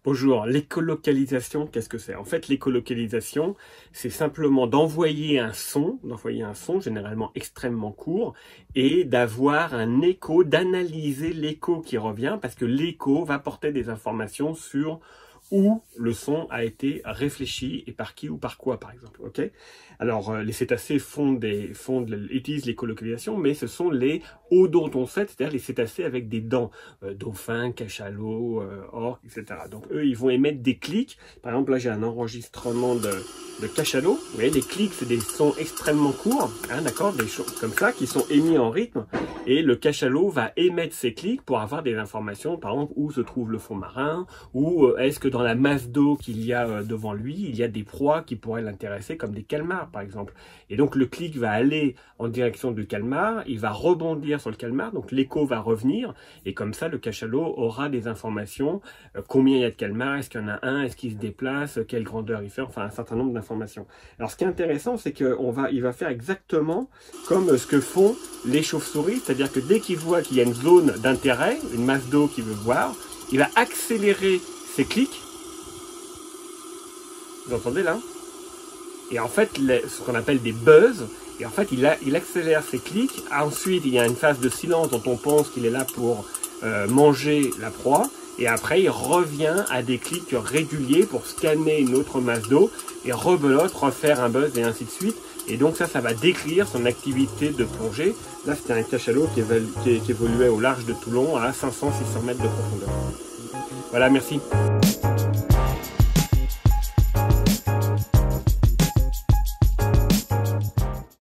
Bonjour, l'écolocalisation, qu'est-ce que c'est? En fait, l'écolocalisation, c'est simplement d'envoyer un son, généralement extrêmement court, et d'avoir un écho, d'analyser l'écho qui revient, parce que l'écho va porter des informations sur où le son a été réfléchi et par qui ou par quoi, par exemple. Ok. Alors, les cétacés utilisent l'écolocalisation, mais ce sont les odontocètes, c'est-à-dire les cétacés avec des dents, dauphins, cachalots, orques, etc. Donc, eux, ils vont émettre des clics. Par exemple, là, j'ai un enregistrement de cachalot. Vous voyez, les clics, c'est des sons extrêmement courts, hein, d'accord, des choses comme ça, qui sont émis en rythme. Et le cachalot va émettre ces clics pour avoir des informations, par exemple, où se trouve le fond marin, ou est-ce que dans la masse d'eau qu'il y a devant lui, il y a des proies qui pourraient l'intéresser, comme des calmars, par exemple. Et donc, le clic va aller en direction du calmar, il va rebondir sur le calmar, donc l'écho va revenir, et comme ça, le cachalot aura des informations, combien il y a de calmars, est-ce qu'il y en a un, est-ce qu'il se déplace, quelle grandeur il fait, enfin, un certain nombre d'informations. Alors, ce qui est intéressant, c'est qu'il va faire exactement comme ce que font les chauves-souris, c'est-à-dire que dès qu'il voit qu'il y a une zone d'intérêt, une masse d'eau qu'il veut voir, il va accélérer ses clics. Vous entendez là? Et en fait, ce qu'on appelle des buzz, et en fait, il accélère ses clics. Ensuite, il y a une phase de silence dont on pense qu'il est là pour manger la proie. Et après, il revient à des clics réguliers pour scanner une autre masse d'eau et rebelote, refaire un buzz et ainsi de suite. Et donc ça va décrire son activité de plongée. Là, c'était un cachalot qui évoluait au large de Toulon à 500-600 mètres de profondeur. Voilà, merci.